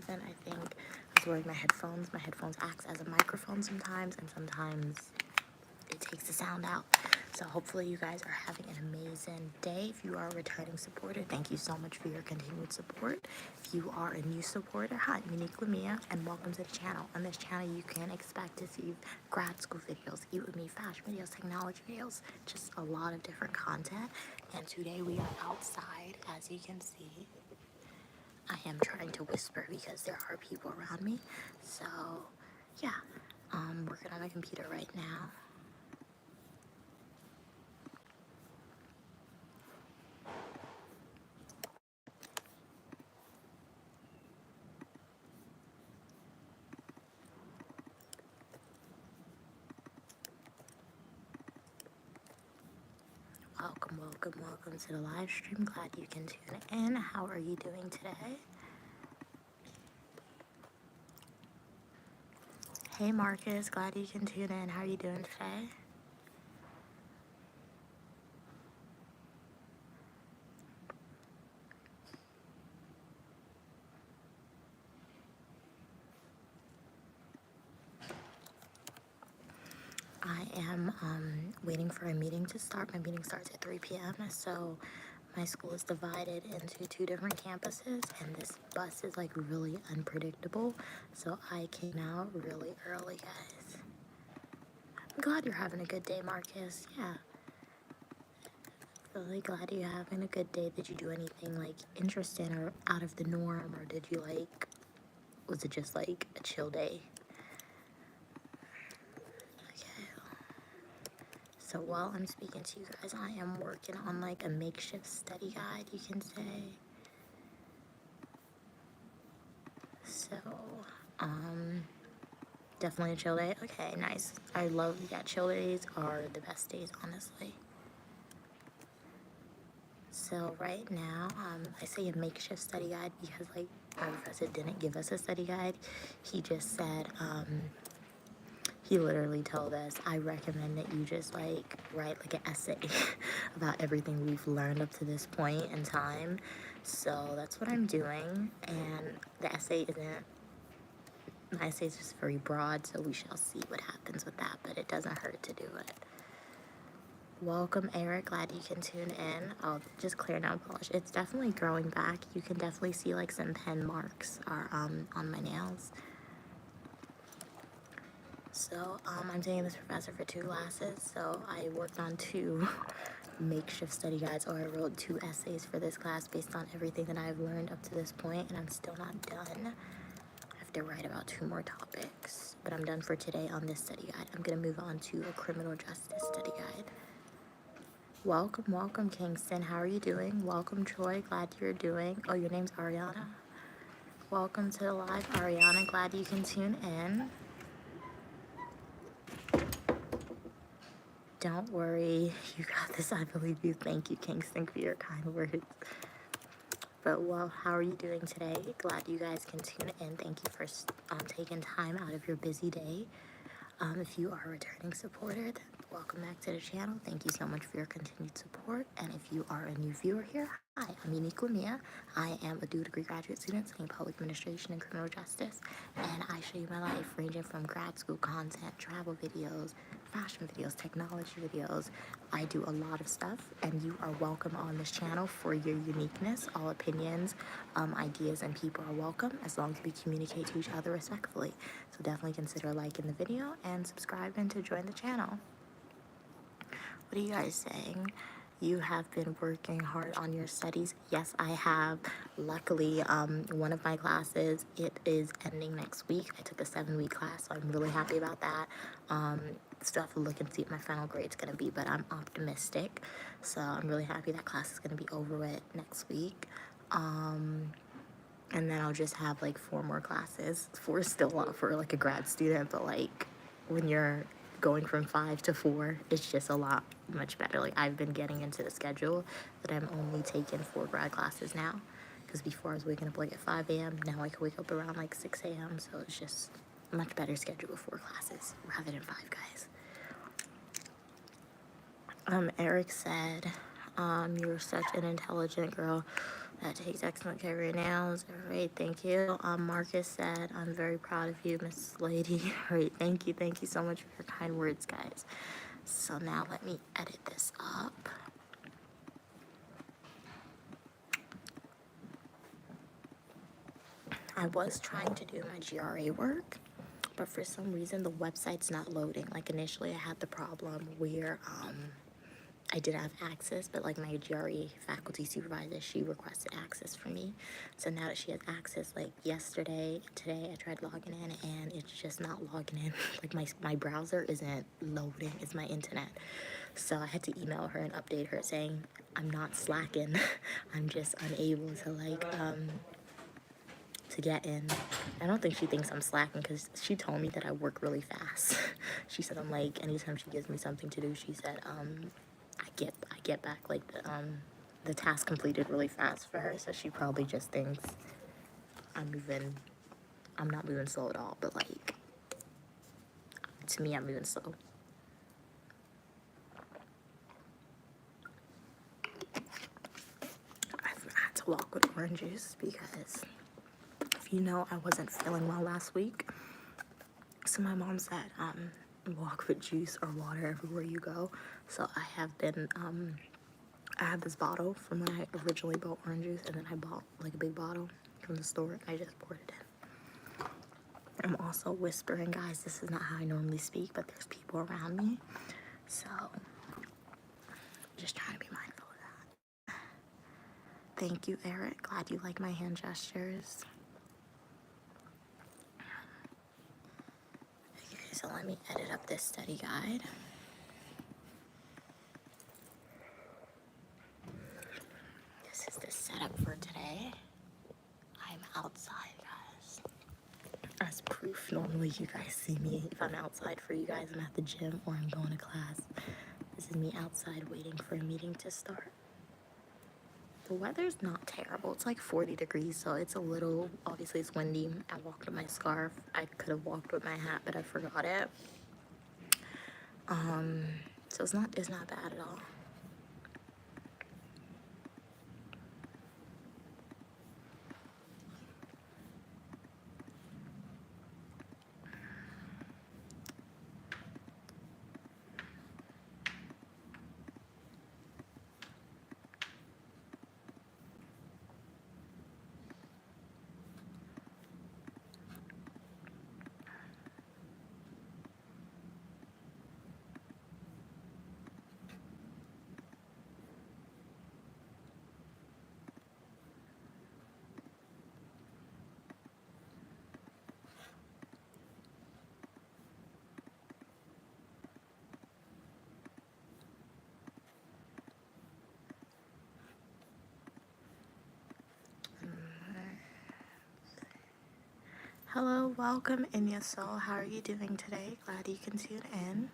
reason. I think I was wearing my headphones. My headphones acts as a microphone sometimes, and sometimes it takes the sound out. So hopefully you guys are having an amazing day. If you are a returning supporter, thank you so much for your continued support. If you are a new supporter, hi, I'm Unique Lamia, and welcome to the channel. On this channel, you can expect to see grad school videos, Eat With Me fashion videos, technology videos, just a lot of different content. And today we are outside, as you can see. I am trying to whisper because there are people around me. So, yeah, working on my computer right now. Welcome to the live stream. Glad you can tune in. How are you doing today? Hey Marcus, glad you can tune in. How are you doing today? I am waiting for a meeting to start. My meeting starts at 3 p.m. So my school is divided into two different campuses, and this bus is like really unpredictable. So I came out really early, guys. I'm glad you're having a good day, Marcus. Yeah. Really glad you're having a good day. Did you do anything like interesting or out of the norm, or did you like, was it just like a chill day? Okay. So while I'm speaking to you guys, I am working on like a makeshift study guide, you can say. So, definitely a chill day. Okay, nice. I love, yeah, chill days are the best days, honestly. So right now, I say a makeshift study guide because like my professor didn't give us a study guide. He just said, he literally told us, I recommend that you just like write like an essay about everything we've learned up to this point in time. So that's what I'm doing. And the essay isn't, my essay is just very broad, so we shall see what happens with that, but it doesn't hurt to do it. Welcome, Eric. Glad you can tune in. I'll just clear nail polish. It's definitely growing back. You can definitely see like some pen marks are on my nails. So I'm taking this professor for 2 classes. So I worked on 2 makeshift study guides, or I wrote 2 essays for this class based on everything that I've learned up to this point, and I'm still not done. I have to write about 2 more topics, but I'm done for today on this study guide. I'm gonna move on to a criminal justice study guide. Welcome, Kingston. How are you doing? Welcome, Troy. Glad you're doing. Oh, your name's Ariana. Welcome to the live, Ariana. Glad you can tune in. Don't worry, you got this. I believe you. Thank you, Kingston, for your kind words. But well, how are you doing today? Glad you guys can tune in. Thank you for taking time out of your busy day. If you are a returning supporter, then welcome back to the channel. Thank you so much for your continued support. And if you are a new viewer here, hi, I'm Unique Lamia. I am a dual degree graduate student studying public administration and criminal justice. And I show you my life ranging from grad school content, travel videos, fashion videos, technology videos. I do a lot of stuff, and you are welcome on this channel for your uniqueness. All opinions, ideas, and people are welcome as long as we communicate to each other respectfully. So definitely consider liking the video and subscribing to join the channel. What are you guys saying? You have been working hard on your studies. Yes, I have. Luckily, one of my classes, it is ending next week. I took a 7-week class, so I'm really happy about that. Still have to look and see what my final grade's gonna be, but I'm optimistic. So I'm really happy that class is gonna be over with next week. And then I'll just have like 4 more classes. 4 is still a lot for like a grad student, but like when you're going from 5 to 4, it's just a lot much better. Like I've been getting into the schedule that I'm only taking 4 grad classes now, because before I was waking up like at 5 a.m. Now I can wake up around like 6 a.m. So it's just a much better schedule with 4 classes rather than 5, guys. Eric said, you're such an intelligent girl. That takes excellent care of your nails. All right, thank you. Marcus said, I'm very proud of you, Miss Lady. All right, thank you so much for your kind words, guys. So now let me edit this up. I was trying to do my GRA work, but for some reason the website's not loading. Like initially I had the problem where I did have access, but like my GRE faculty supervisor, she requested access for me. So now that she has access, like yesterday, today, I tried logging in and it's just not logging in. Like my browser isn't loading, it's my internet. So I had to email her and update her saying, I'm not slacking. I'm just unable to to get in. I don't think she thinks I'm slacking because she told me that I work really fast. She said I'm like, anytime she gives me something to do, she said, I get back like the task completed really fast for her, so she probably just thinks I'm not moving slow at all, but like to me I'm moving slow. I've had to walk with orange juice because if you know I wasn't feeling well last week, so my mom said walk with juice or water everywhere you go. So I have been I have this bottle from when I originally bought orange juice, and then I bought like a big bottle from the store and I just poured it in. I'm also whispering, guys. This is not how I normally speak, but there's people around me, so just trying to be mindful of that. Thank you, Eric. Glad you like my hand gestures. Okay, so let me edit up this study guide. This is the setup for today. I'm outside, guys. As proof, normally you guys see me if I'm outside for you guys. I'm at the gym or I'm going to class. This is me outside waiting for a meeting to start. The weather's not terrible. It's like 40 degrees, so it's a little, obviously it's windy. I walked with my scarf. I could have walked with my hat, but I forgot it. So it's not bad at all. Hello, welcome in your soul. How are you doing today? Glad you can tune in.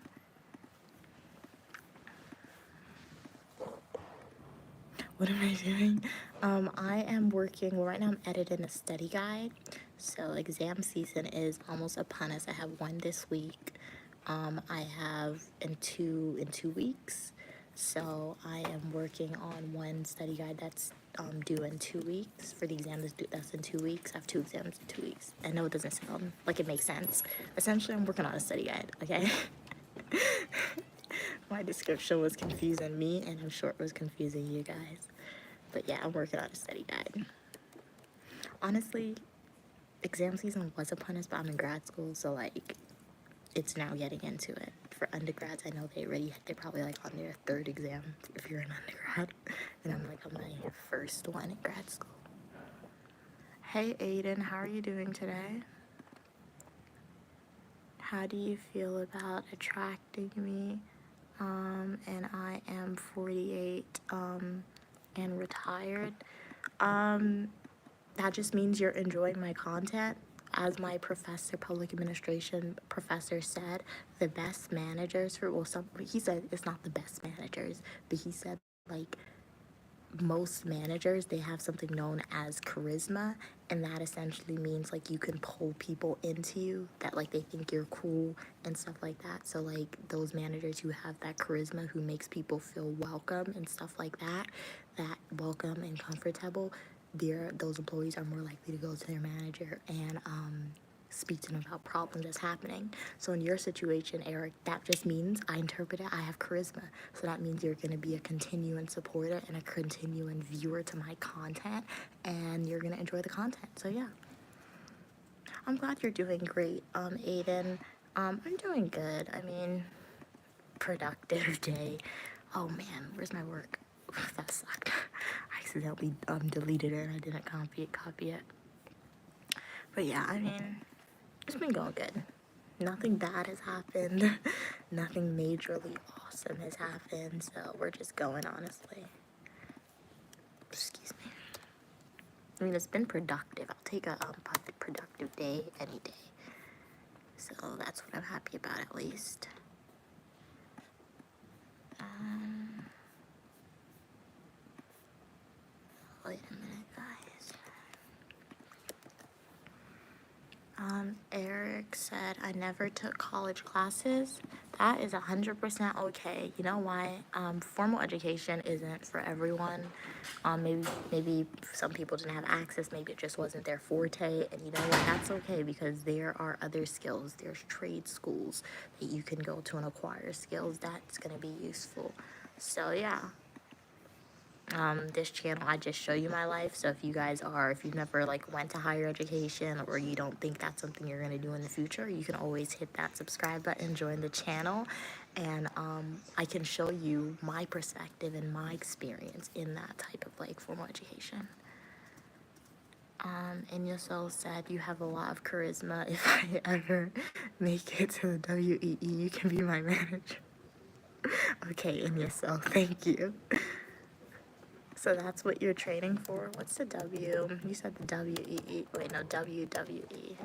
What am I doing? I am working, well, right now I'm editing a study guide. So exam season is almost upon us. I have one this week. I have in two weeks. So I am working on one study guide that's due in 2 weeks. For the exam that's in 2 weeks. I have 2 exams in 2 weeks. I know it doesn't sound like it makes sense. Essentially, I'm working on a study guide, okay? My description was confusing me, and I'm sure it was confusing you guys. But yeah, I'm working on a study guide. Honestly, exam season was upon us, but I'm in grad school, so like, it's now getting into it. For undergrads, I know they're probably like on their 3rd exam if you're an undergrad, and I'm like on my 1st one in grad school. Hey Aiden, how are you doing today? How do you feel about attracting me? And I am 48 and retired. That just means you're enjoying my content. As my professor, public administration professor said, the best managers he said it's not the best managers, but he said like most managers, they have something known as charisma, and that essentially means like you can pull people into you, that like they think you're cool and stuff like that. So like those managers who have that charisma, who makes people feel welcome and stuff like that, that welcome and comfortable, those employees are more likely to go to their manager and speak to them about problems that's happening. So in your situation, Eric, that just means, I interpret it, I have charisma. So that means you're going to be a continuing supporter and a continuing viewer to my content, and you're going to enjoy the content. So yeah, I'm glad you're doing great, Aiden. I'm doing good. I mean, productive day. Oh man, where's my work? That sucked. I accidentally deleted it and I didn't copy it. But yeah, I mean, it's been going good. Nothing bad has happened. Nothing majorly awesome has happened. So we're just going, honestly. Excuse me. I mean, it's been productive. I'll take a productive day any day. So that's what I'm happy about, at least. Wait a minute, guys. Eric said, I never took college classes. That is 100% okay. You know why? Formal education isn't for everyone. Maybe some people didn't have access. Maybe it just wasn't their forte. And you know what? That's okay, because there are other skills. There's trade schools that you can go to and acquire skills that's going to be useful. So yeah. This channel, I just show you my life. So if you've never like went to higher education, or you don't think that's something you're going to do in the future, you can always hit that subscribe button, join the channel, and I can show you my perspective and my experience in that type of like formal education. And Yosel said, you have a lot of charisma. If I ever make it to the WEE, you can be my manager. Okay, Yosel, thank you. So that's what you're training for? What's the W? You said the WEE. Wait, no, WWE.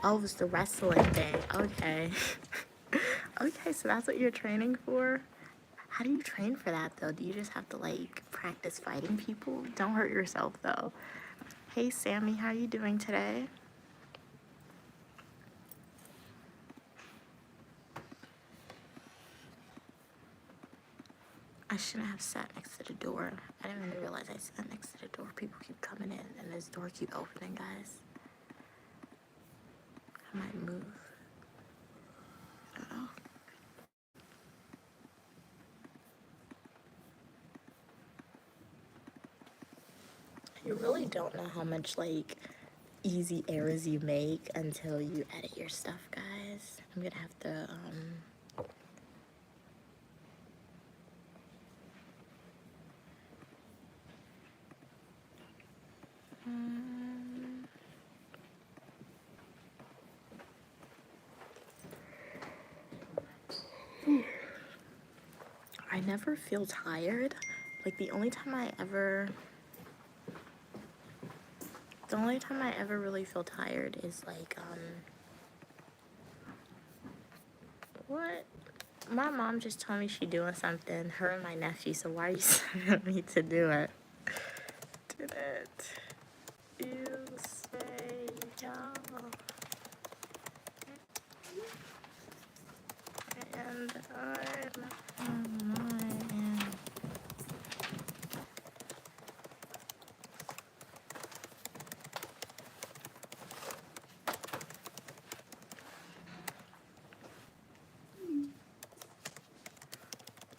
Oh, it was the wrestling thing. Okay. Okay, so that's what you're training for? How do you train for that, though? Do you just have to, like, practice fighting people? Don't hurt yourself, though. Hey, Sammy, how are you doing today? I shouldn't have sat next to the door. I didn't even realize I sat next to the door. People keep coming in, and this door keep opening, guys. I might move. I don't know. You really don't know how much, like, easy errors you make until you edit your stuff, guys. I'm gonna have to, I never feel tired. Like, the only time I ever really feel tired is, like, what? My mom just told me she doing something, her and my nephew, so why are you sending me to do it? Did it. You say y'all. And I'm on my end.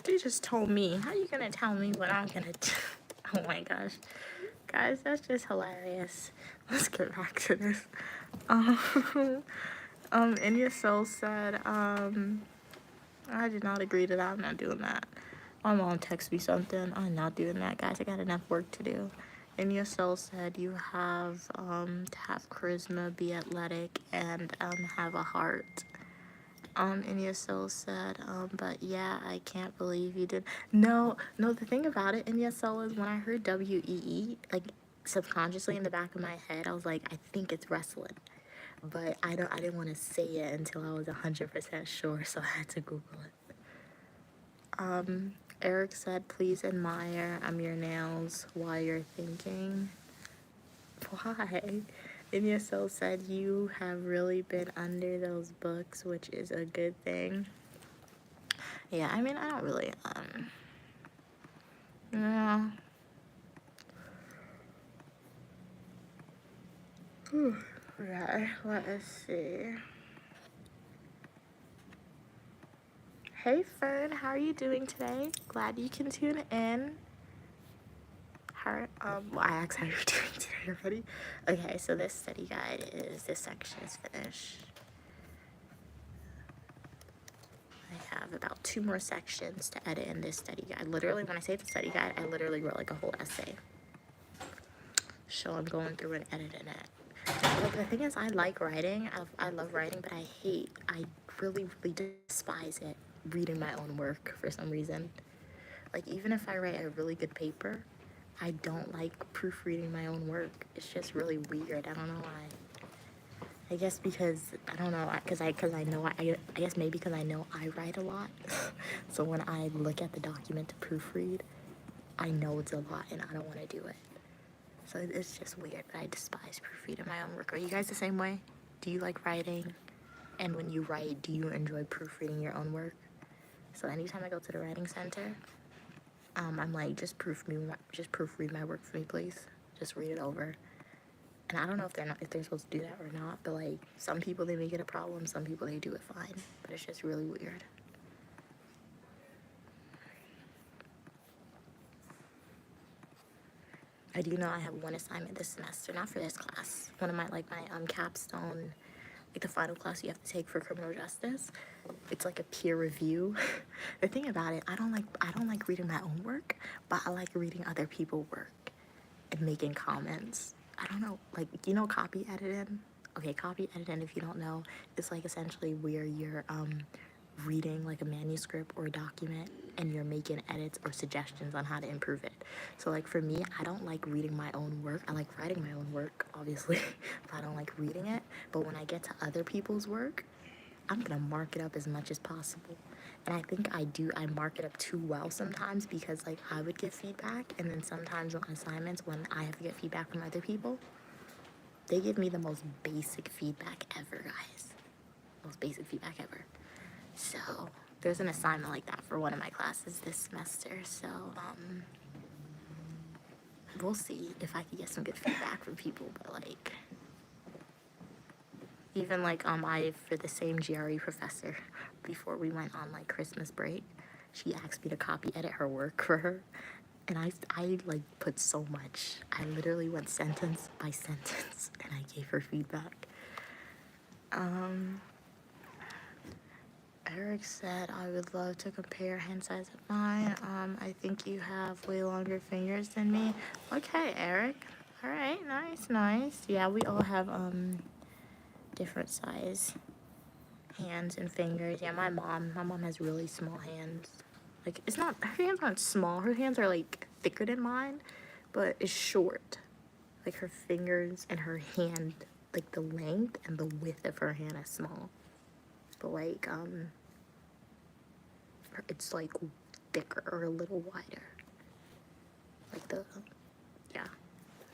You just told me. How you gonna tell me what I'm gonna do? Oh my gosh. Guys, that's just hilarious. Let's get back to this. India Soul said, I did not agree to that. I'm not doing that. My mom texted me something. I'm not doing that, guys. I got enough work to do. India Soul said, you have to have charisma, be athletic, and have a heart. India Soul said, but yeah, I can't believe you did. No, the thing about it, India Soul, is when I heard WEE, like, subconsciously in the back of my head, I was like, I think it's wrestling. But I didn't want to say it until I was 100% sure, so I had to Google it. Eric said, please admire your nails while you're thinking. Why? India Soul said, you have really been under those books, which is a good thing. Yeah, I mean, I don't really, yeah. Okay, let us see. Hey Fern, how are you doing today? Glad you can tune in. Well, I asked how you're doing today already. Okay, so this study guide this section is finished. I have about 2 more sections to edit in this study guide. Literally, when I say the study guide, I literally wrote like a whole essay. So I'm going through and editing it. But the thing is, I like writing. I love writing, but I really, really despise it, reading my own work for some reason. Like, even if I write a really good paper, I don't like proofreading my own work. It's just really weird. I don't know why. I guess because, I don't know, because I know, I guess maybe because I know I write a lot. So when I look at the document to proofread, I know it's a lot and I don't want to do it. So it's just weird, but I despise proofreading my own work. Are you guys the same way? Do you like writing? And when you write, do you enjoy proofreading your own work? So anytime I go to the writing center, I'm like, just proofread my work for me, please. Just read it over. And I don't know if they're supposed to do that or not, but like, some people, they make it a problem, some people, they do it fine. But it's just really weird. I do know I have one assignment this semester, not for this class. One of my capstone, like the final class you have to take for criminal justice. It's like a peer review. The thing about it, I don't like reading my own work, but I like reading other people's work and making comments. I don't know, like, you know copy editing? Okay, copy editing, if you don't know, is like essentially where you're reading like a manuscript or a document and you're making edits or suggestions on how to improve it. So like for me, I don't like reading my own work. I like writing my own work, obviously, but I don't like reading it. But when I get to other people's work, I'm gonna mark it up as much as possible. And I think I mark it up too well sometimes because like I would get feedback and then sometimes on assignments when I have to get feedback from other people, they give me the most basic feedback ever, guys. Most basic feedback ever. So there's an assignment like that for one of my classes this semester. So we'll see if I can get some good feedback from people. But like, even like I for the same GRE professor, before we went on like Christmas break, she asked me to copy edit her work for her, and I like put so much. I literally went sentence by sentence, and I gave her feedback. Eric said, I would love to compare hand size of mine. I think you have way longer fingers than me. Okay, Eric. All right, nice. Yeah, we all have different size hands and fingers. Yeah, my mom has really small hands. Like, it's not, her hands aren't small. Her hands are like thicker than mine, but it's short. Like her fingers and her hand, like the length and the width of her hand is small. But like, it's like thicker or a little wider. Like yeah.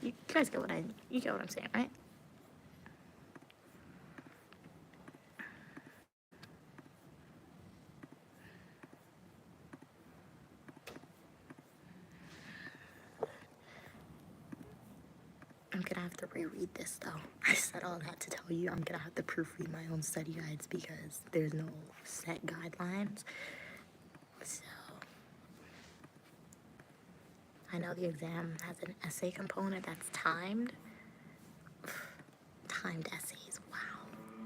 You guys get what I'm saying, right? I'm gonna have to reread this though. I said all that to tell you I'm gonna have to proofread my own study guides because there's no set guidelines. So I know the exam has an essay component that's timed. Timed essays, wow.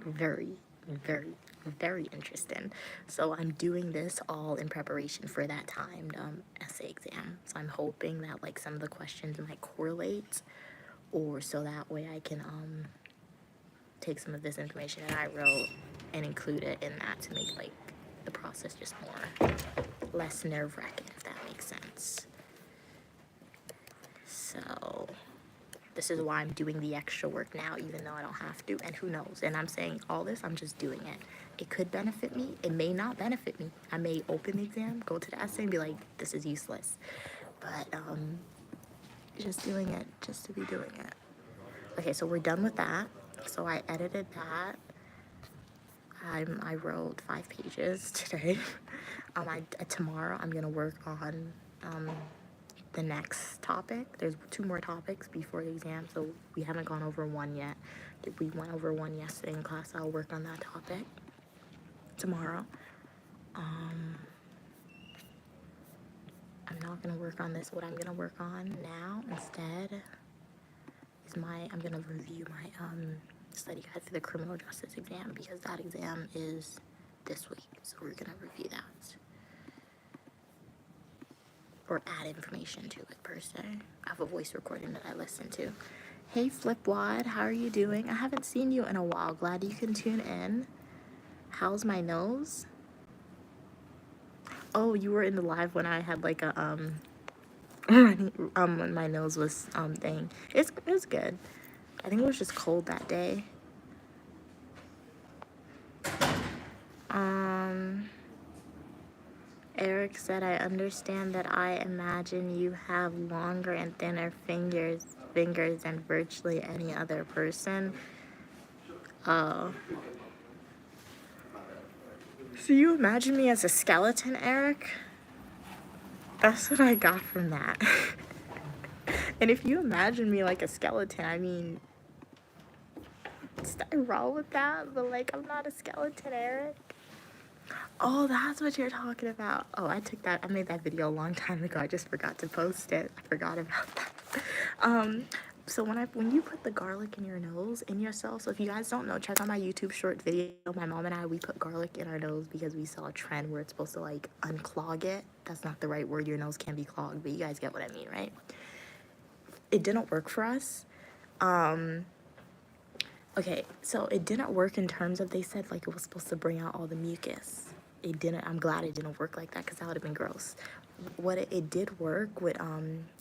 Very, very, very interesting. So I'm doing this all in preparation for that timed essay exam. So I'm hoping that like some of the questions might correlate, or so that way I can take some of this information that I wrote and include it in that to make like the process just less nerve-wracking, if that makes sense. So this is why I'm doing the extra work now, even though I don't have to, and who knows. And I'm saying all this, I'm just doing it. It could benefit me, it may not benefit me. I may open the exam, go to the essay and be like, this is useless. But just doing it just to be doing it. Okay, so we're done with that. So I edited that. I wrote 5 pages today. Tomorrow I'm gonna work on the next topic. There's 2 more topics before the exam, so we haven't gone over one yet. We went over one yesterday in class. I'll work on that topic tomorrow. I'm not gonna work on this. What I'm gonna work on now instead is I'm gonna review my study guide for the criminal justice exam, because that exam is this week. So we're gonna review that. Or add information to it per se. I have a voice recording that I listen to. Hey Flipwad, how are you doing? I haven't seen you in a while. Glad you can tune in. How's my nose? Oh, you were in the live when I had like a when my nose was thing. It was good. I think it was just cold that day. Eric said, I understand that I imagine you have longer and thinner fingers than virtually any other person. So you imagine me as a skeleton, Eric? That's what I got from that. And if you imagine me like a skeleton, I mean, is nothing wrong with that, but like, I'm not a skeleton, Eric. Oh, that's what you're talking about. Oh, I made that video a long time ago. I just forgot to post it. I forgot about that. So when you put the garlic in your nose, in yourself, so if you guys don't know, check out my YouTube short video. My mom and I, we put garlic in our nose because we saw a trend where it's supposed to like unclog it. That's not the right word. Your nose can be clogged, but you guys get what I mean, right? It didn't work for us. Okay, so it didn't work in terms of, they said like it was supposed to bring out all the mucus. It didn't. I'm glad it didn't work like that, because that would have been gross. What it did work with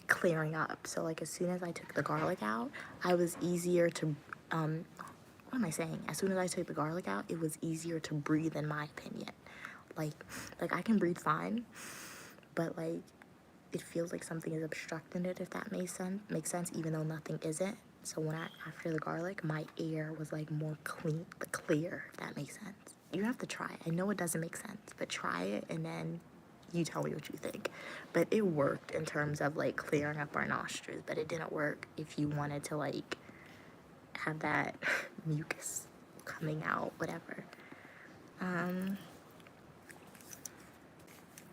clearing up. So like as soon as I took the garlic out, I was easier to what am I saying? As soon as I took the garlic out, it was easier to breathe, in my opinion. Like I can breathe fine, but like it feels like something is obstructing it, if that makes sense, even though nothing isn't. So after the garlic, my air was like more clear, if that makes sense. You have to try it. I know it doesn't make sense, but try it and then you tell me what you think. But it worked in terms of like clearing up our nostrils, but it didn't work if you wanted to like have that mucus coming out, whatever.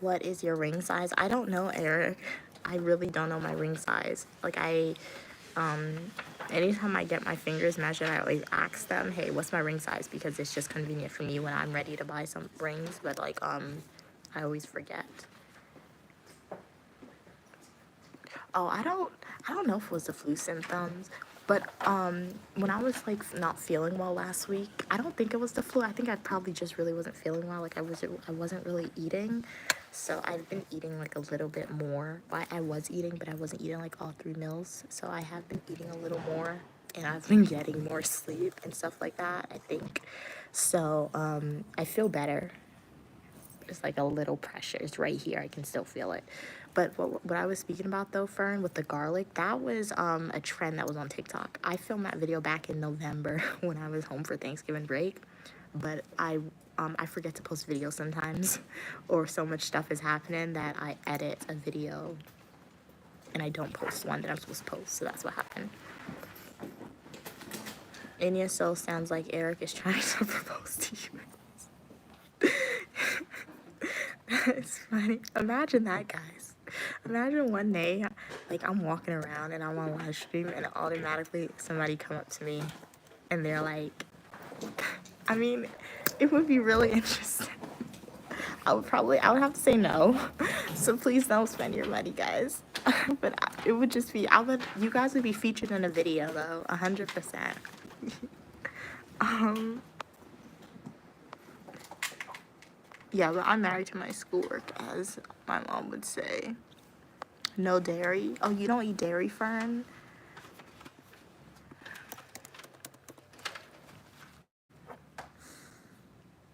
What is your ring size? I don't know, Eric. I really don't know my ring size. Like anytime I get my fingers measured, I always ask them, hey, what's my ring size? Because it's just convenient for me when I'm ready to buy some rings, but like I always forget. Oh, I don't know if it was the flu symptoms, but when I was like not feeling well last week, I don't think it was the flu. I think I probably just really wasn't feeling well. Like I wasn't really eating. So I've been eating like a little bit more. I was eating, but I wasn't eating like all 3 meals. So I have been eating a little more, and I've been getting more sleep and stuff like that, I think. So I feel better. There's like a little pressure. It's right here. I can still feel it. But what I was speaking about though, Fern, with the garlic, that was a trend that was on TikTok. I filmed that video back in November when I was home for Thanksgiving break. But I forget to post videos sometimes, or so much stuff is happening that I edit a video and I don't post one that I'm supposed to post. So that's what happened. In your soul sounds like Eric is trying to propose to you. It's funny. Imagine that, guys. Imagine one day, like I'm walking around and I'm on live stream and automatically somebody come up to me and they're like, I mean, it would be really interesting. I would have to say no. So please don't spend your money, guys. But it would just be, you guys would be featured in a video though, 100%. Yeah, but I'm married to my schoolwork, as my mom would say. No dairy? Oh, you don't eat dairy, Fern?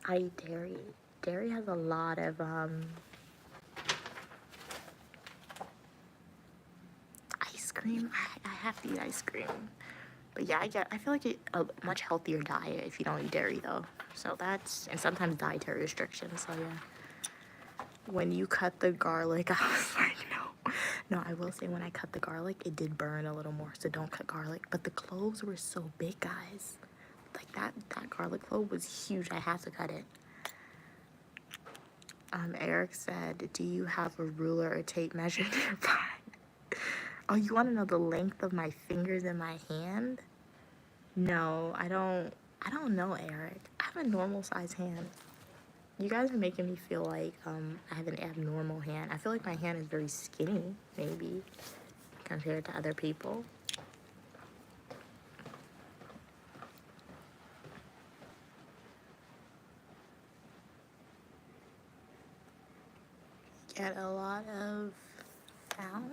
I eat dairy. Dairy has a lot of ice cream. I have to eat ice cream. But yeah, I feel like it's a much healthier diet if you don't eat dairy though. So and sometimes dietary restrictions, so yeah. When you cut the garlic, I was like, no. No, I will say when I cut the garlic, it did burn a little more, so don't cut garlic. But the cloves were so big, guys. Like that garlic clove was huge. I had to cut it. Eric said, do you have a ruler or tape measure nearby? Oh, you want to know the length of my fingers in my hand? No, I don't know, Eric. I have a normal size hand. You guys are making me feel like I have an abnormal hand. I feel like my hand is very skinny, maybe, compared to other people. Get a lot of found?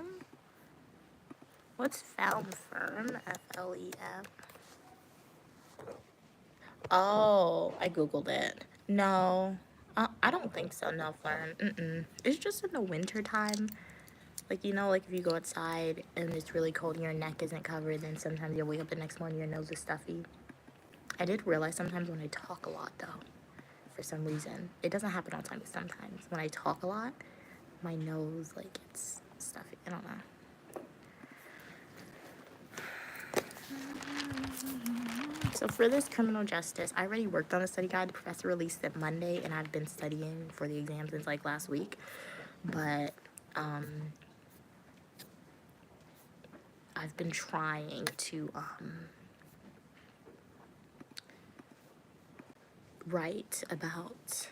What's found firm? F-L-E-M. Oh, I googled it. No, I don't think so. No, firm. It's just in the winter time. Like, you know, like if you go outside and it's really cold and your neck isn't covered, then sometimes you'll wake up the next morning, your nose is stuffy. I did realize sometimes when I talk a lot, though, for some reason, it doesn't happen all the time, but sometimes when I talk a lot, my nose, like, gets stuffy. I don't know. So for this criminal justice, I already worked on the study guide. The professor released it Monday, and I've been studying for the exam since, like, last week. But, I've been trying to, write about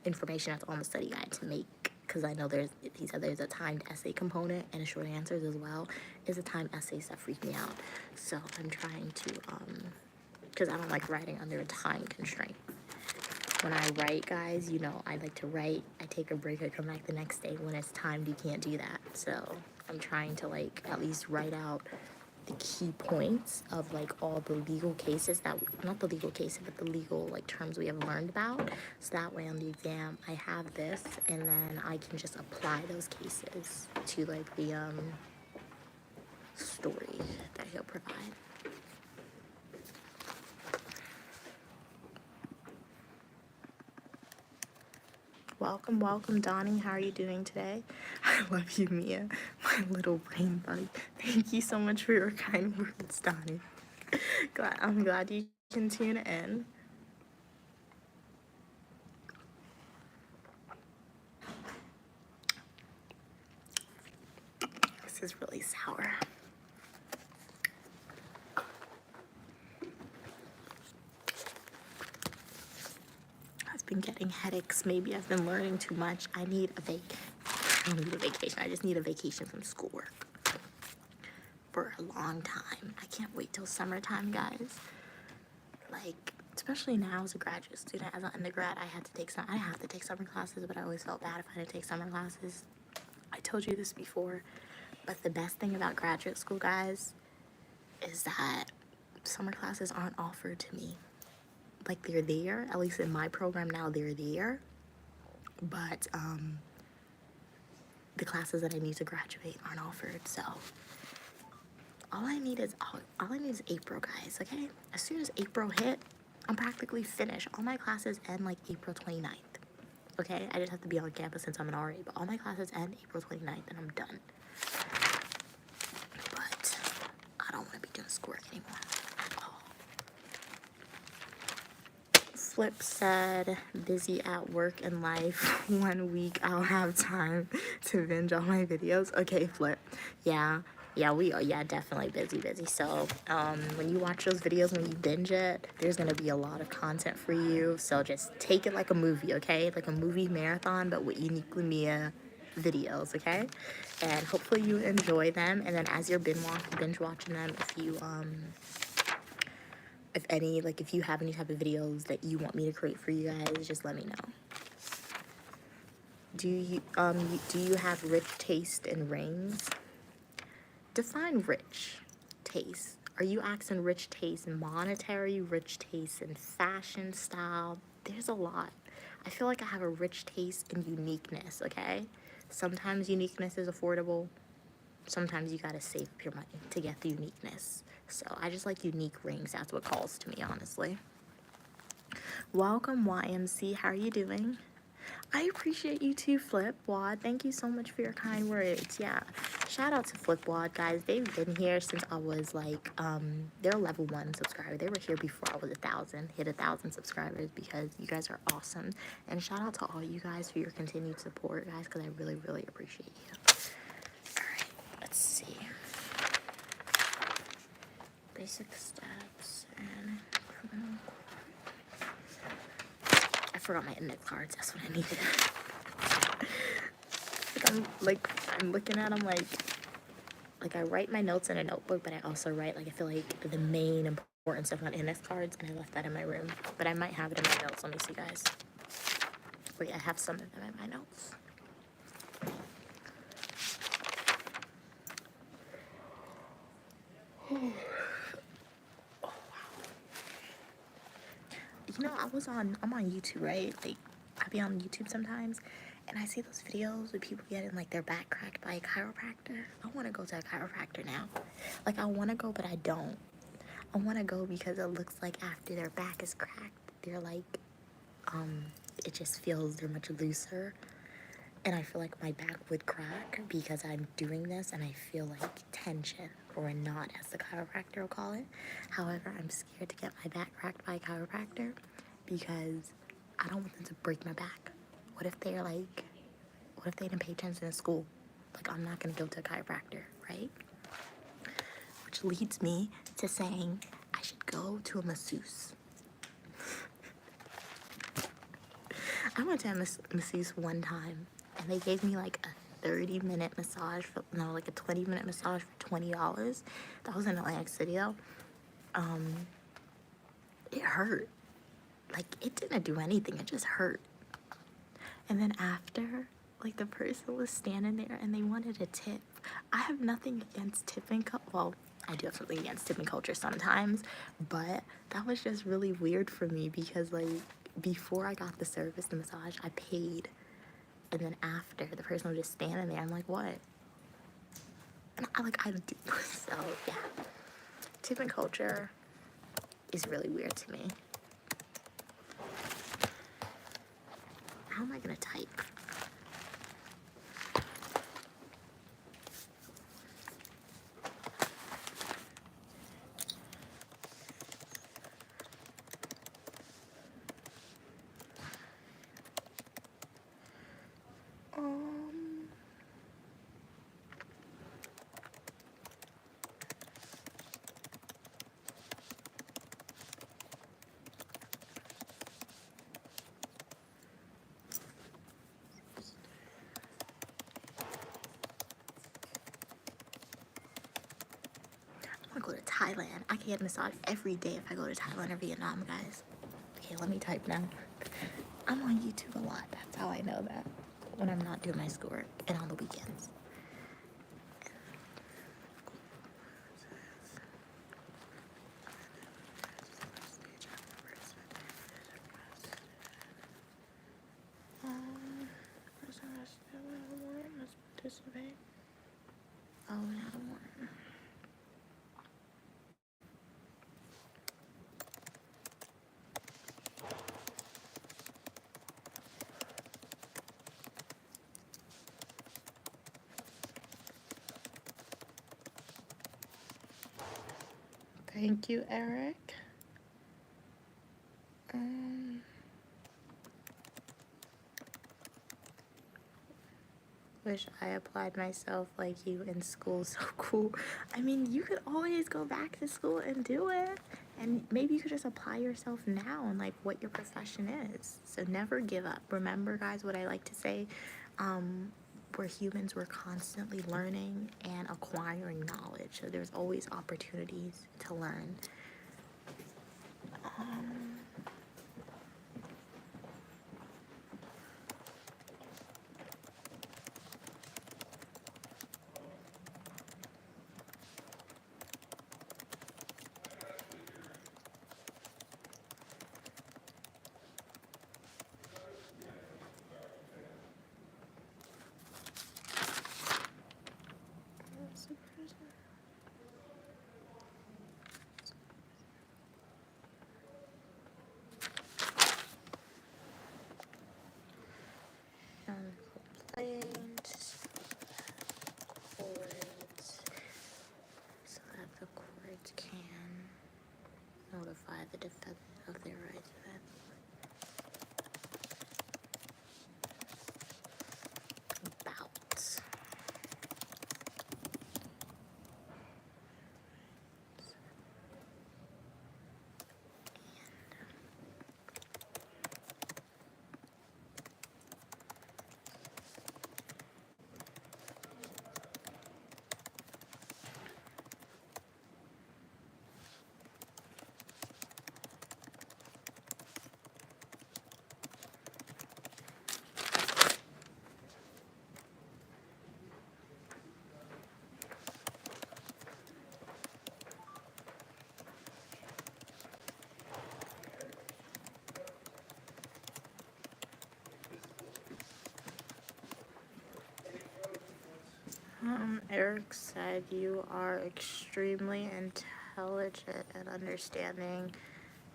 information that's on the study guide to make, because I know he said there's a timed essay component and a short answers as well. Is a timed essay stuff freak me out. So I'm trying to, because I don't like writing under a time constraint. When I write, guys, you know, I like to write, I take a break, I come back the next day. When it's timed, you can't do that. So I'm trying to, like, at least write out the key points of, like, all the legal cases that, not the legal cases, but the legal, like, terms we have learned about. So that way on the exam, I have this, and then I can just apply those cases to, like, the, story that he'll provide. Welcome, welcome, Donnie. How are you doing today? I love you, Mia, my little brain bug. Thank you so much for your kind words, Donnie. I'm glad you can tune in. This is really sour. I've been getting headaches. Maybe I've been learning too much. I don't need a vacation. I just need a vacation from schoolwork for a long time. I can't wait till summertime, guys. Like, especially now as a graduate student, as an undergrad, I didn't have to take summer classes, but I always felt bad if I didn't take summer classes. I told you this before, but the best thing about graduate school, guys, is that summer classes aren't offered to me. Like, they're there, at least in my program now, they're there, but the classes that I need to graduate aren't offered. So all I need is April, guys. Okay, as soon as April hit, I'm practically finished. All my classes end like April 29th. Okay, I just have to be on campus since I'm an RA, but all my classes end April 29th and I'm done. But I don't want to be doing schoolwork anymore. Flip said, busy at work and life. 1 week I'll have time to binge all my videos. Okay, Flip. Yeah, we are. Yeah, definitely busy. So, when you watch those videos, when you binge it, there's gonna be a lot of content for you. So just take it like a movie, okay? Like a movie marathon, but with uniquely Mia videos, okay? And hopefully you enjoy them. And then as you're binge watching them, if you have any type of videos that you want me to create for you guys, just let me know. Do you have rich taste in rings? Define rich taste. Are you asking rich taste in monetary, rich taste in fashion style? There's a lot. I feel like I have a rich taste in uniqueness, okay? Sometimes uniqueness is affordable. Sometimes you gotta save up your money to get the uniqueness. So I just like unique rings. That's what calls to me, honestly. Welcome, YMC. How are you doing? I appreciate you too, Flipwad. Thank you so much for your kind words. Yeah. Shout out to Flipwad, guys. They've been here since I was like, they're a level 1 subscriber. They were here before I was 1,000, hit 1,000 subscribers, because you guys are awesome. And shout out to all you guys for your continued support, guys, because I really, really appreciate you. All right, let's see. Basic steps and criminal. I forgot my index cards. That's what I needed. I'm looking at them like I write my notes in a notebook, but I also write, like, I feel like the main important stuff on index cards, and I left that in my room. But I might have it in my notes. Let me see, guys. Wait, I have some of them in my notes. Oh, wow. You know, I'm on YouTube, right? Like, I be on YouTube sometimes, and I see those videos with people getting, like, their back cracked by a chiropractor. I want to go to a chiropractor now. Like, I want to go, but I don't. I want to go because it looks like after their back is cracked, they're, like, it just feels they're much looser. And I feel like my back would crack because I'm doing this, and I feel like tension, or a knot, as the chiropractor will call it. However, I'm scared to get my back cracked by a chiropractor because I don't want them to break my back. What if they didn't pay attention in school? Like, I'm not gonna go to a chiropractor, right? Which leads me to saying I should go to a masseuse. I went to a masseuse one time, and they gave me like a 30-minute massage like a 20-minute massage for $20. That was in Atlantic City though. It hurt. Like, it didn't do anything, it just hurt. And then after, like, the person was standing there and they wanted a tip. I have nothing against tipping well, I do have something against tipping culture sometimes, but that was just really weird for me because, like, before I got the service, the massage, I paid. And then after, the person was just standing there. I'm like, what? And I do. So, yeah. Tipping culture is really weird to me. How am I gonna type? I go to Thailand. I can get a massage every day if I go to Thailand or Vietnam, guys. Okay, let me type now. I'm on YouTube a lot. That's how I know that. When I'm not doing my schoolwork and on the weekends. Let's participate. Oh, not a warrant. Thank you, Eric. Wish I applied myself like you in school. So cool. I mean, you could always go back to school and do it. And maybe you could just apply yourself now and, like, what your profession is. So never give up. Remember, guys, what I like to say, we're humans, we're constantly learning and acquiring knowledge. So there's always opportunities to learn. notify the defendant of their rights. About. Eric said you are extremely intelligent and understanding.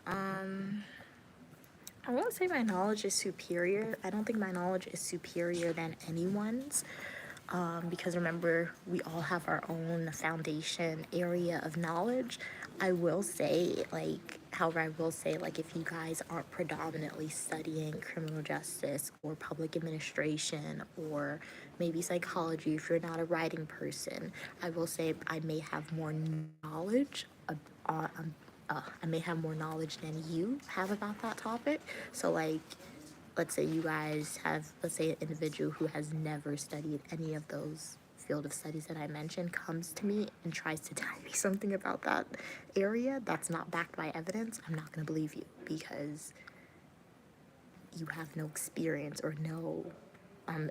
I won't say my knowledge is superior. I don't think my knowledge is superior than anyone's. Because remember, we all have our own foundation area of knowledge. I will say, however, I will say, if you guys aren't predominantly studying criminal justice or public administration or maybe psychology, if you're not a writing person, I will say I may have more knowledge. I may have more knowledge than you have about that topic. So, let's say you guys have, let's say an individual who has never studied any of those field of studies that I mentioned comes to me and tries to tell me something about that area that's not backed by evidence, I'm not going to believe you because you have no experience or no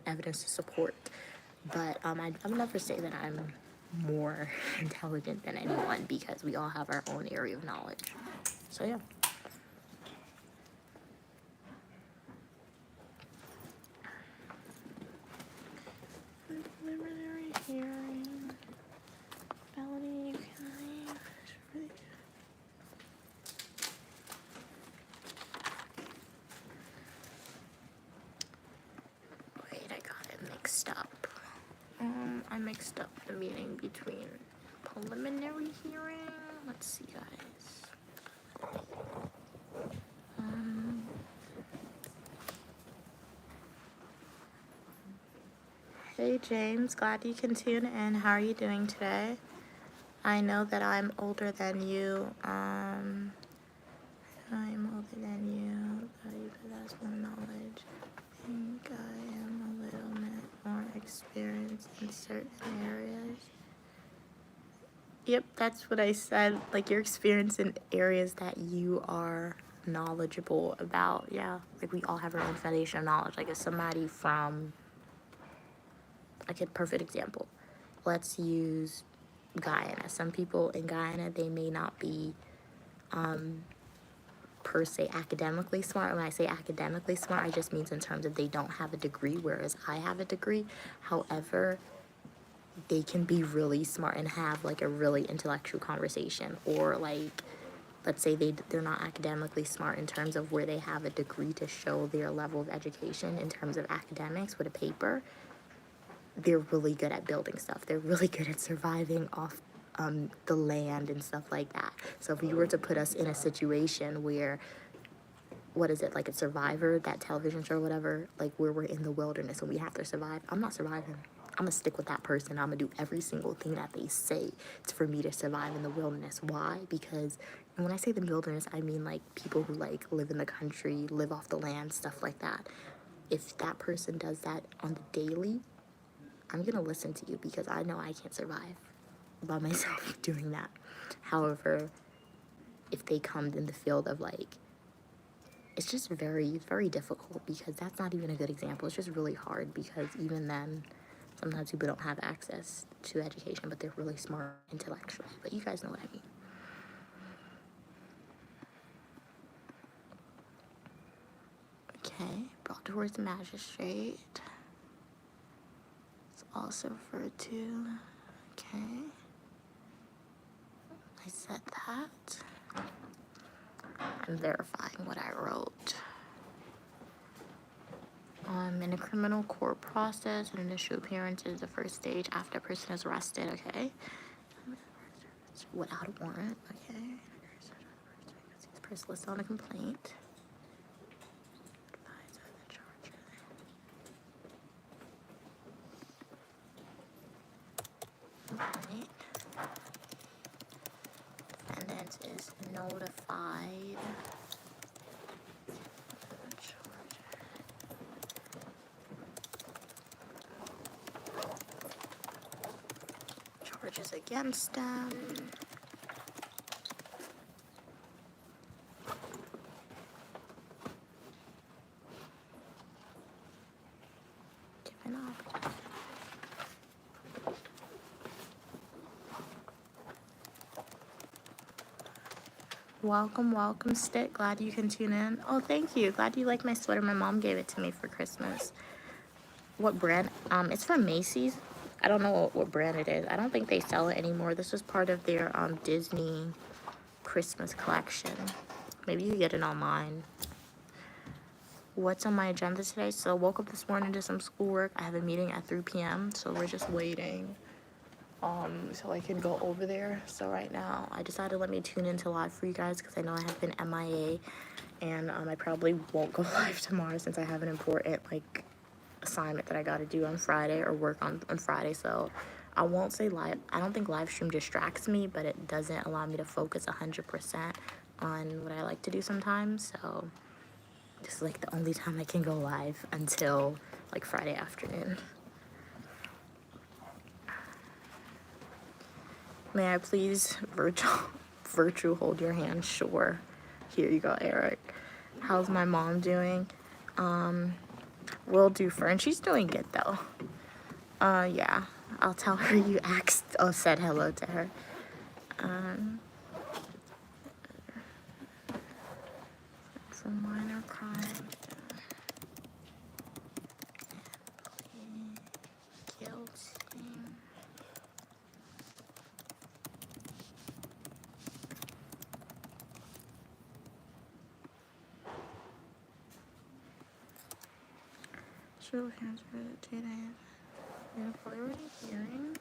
evidence to support. But I would never say that I'm more intelligent than anyone because we all have our own area of knowledge. So yeah. Preliminary hearing. Felony, you can leave. Wait, I got it mixed up. I mixed up the meaning between preliminary hearing. Let's see, guys. Hey James, glad you can tune in. How are you doing today? I know that I'm older than you. I'm older than you. But you possess more knowledge. I think I am a little bit more experienced in certain areas. Yep, that's what I said. Your experience in areas that you are knowledgeable about. Yeah, we all have our own foundation of knowledge. If somebody from, a perfect example. Let's use Guyana. Some people in Guyana, they may not be per se academically smart. When I say academically smart, I just means in terms of they don't have a degree, whereas I have a degree. However, they can be really smart and have a really intellectual conversation. Or let's say they're not academically smart in terms of where they have a degree to show their level of education in terms of academics with a paper. They're really good at building stuff. They're really good at surviving off the land and stuff like that. So if you were to put us in a situation where, what is it, a Survivor, that television show or whatever, where we're in the wilderness and we have to survive, I'm not surviving. I'm gonna stick with that person. I'm gonna do every single thing that they say for me to survive in the wilderness. Why? Because, and when I say the wilderness, I mean people who live in the country, live off the land, stuff like that. If that person does that on the daily, I'm gonna listen to you because I know I can't survive by myself doing that. However, if they come in the field of it's just very, very difficult because that's not even a good example. It's just really hard because even then, sometimes people don't have access to education, but they're really smart intellectually. But you guys know what I mean. Okay, brought towards the magistrate. It's also referred to. Okay. I said that. I'm verifying what I wrote. In a criminal court process, an initial appearance is the first stage after a person is arrested, okay? Without a warrant, okay? First, list on a complaint. Advise of the charger. Right. Defendant is notified. Charges against them. Given up. Welcome, Stick. Glad you can tune in. Oh, thank you. Glad you like my sweater. My mom gave it to me for Christmas. What brand? It's from Macy's. I don't know what brand it is. I don't think they sell it anymore. This was part of their Disney Christmas collection. Maybe you get it online. What's on my agenda today? So woke up this morning, did some schoolwork. I have a meeting at 3 p.m. So we're just waiting. So I can go over there. So right now, I decided to let me tune into live for you guys because I know I have been MIA, and I probably won't go live tomorrow since I have an important like assignment that I got to do on Friday or work on Friday. So I won't say live. I don't think live stream distracts me, but it doesn't allow me to focus 100% on what I like to do sometimes. So this is like the only time I can go live until like Friday afternoon. May I please virtual hold your hand? Sure. Here you go, Eric. How's my mom doing? Will do, Fern. She's doing good though. Yeah. I'll tell her you said hello to her. For minor crime. Guilty. Show hands for the 2 days. Employee hearing.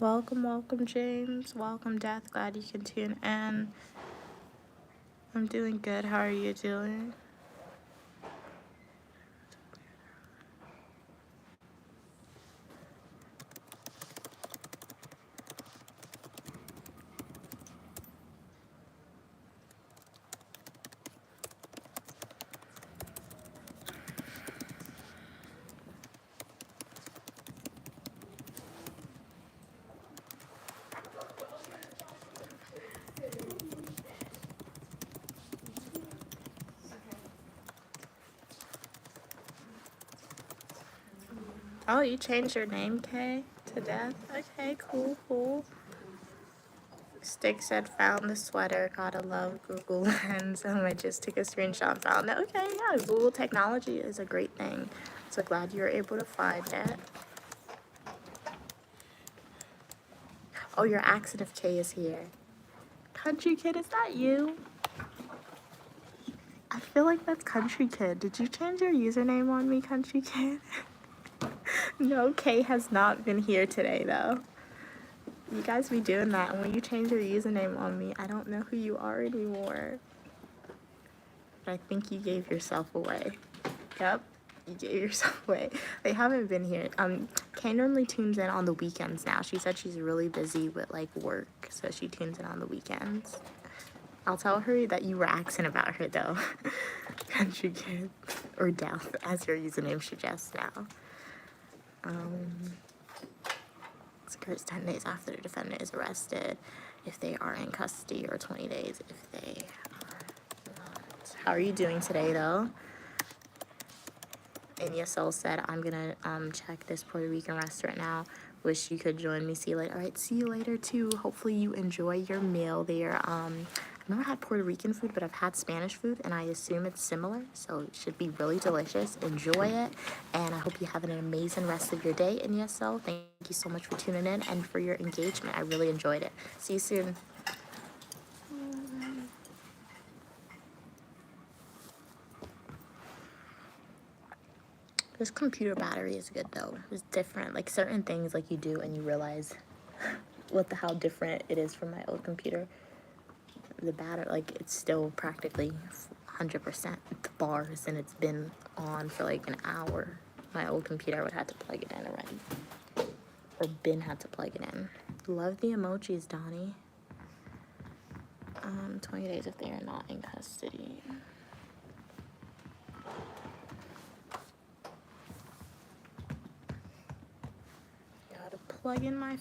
Welcome, James. Welcome, Death. Glad you can tune in. I'm doing good. How are you doing? Oh, you changed your name, Kay, to Death? Okay, cool. Stick said, found the sweater. Gotta love Google Lens. I just took a screenshot, found it. Okay, yeah, Google technology is a great thing. So glad you were able to find it. Oh, your accent of Kay is here. Country Kid, is that you? I feel like that's Country Kid. Did you change your username on me, Country Kid? No, Kay has not been here today, though. You guys be doing that, and when you change your username on me, I don't know who you are anymore. But I think you gave yourself away. Yep, you gave yourself away. They haven't been here. Kay normally tunes in on the weekends now. She said she's really busy with, like, work, so she tunes in on the weekends. I'll tell her that you were asking about her, though. Country Kid, or Death, as your username suggests now. It occurs 10 days after the defendant is arrested if they are in custody, or 20 days if they How are you doing today, though? And Yesel said, I'm gonna check this Puerto Rican restaurant now. Wish you could join me. See you later. All right, see you later too. Hopefully you enjoy your meal there. I've never had Puerto Rican food, but I've had Spanish food, and I assume it's similar, so it should be really delicious. Enjoy it, and I hope you have an amazing rest of your day. And Yesel, thank you so much for tuning in and for your engagement. I really enjoyed it. See you soon. This computer battery is good though. It's different. Like certain things like you do and you realize how different it is from my old computer. The battery, like it's still practically 100% the bars, and it's been on for like an hour. My old computer, I would have to plug it in already. Or Ben had to plug it in. Love the emojis, Donnie. 20 days if they are not in custody. Gotta plug in my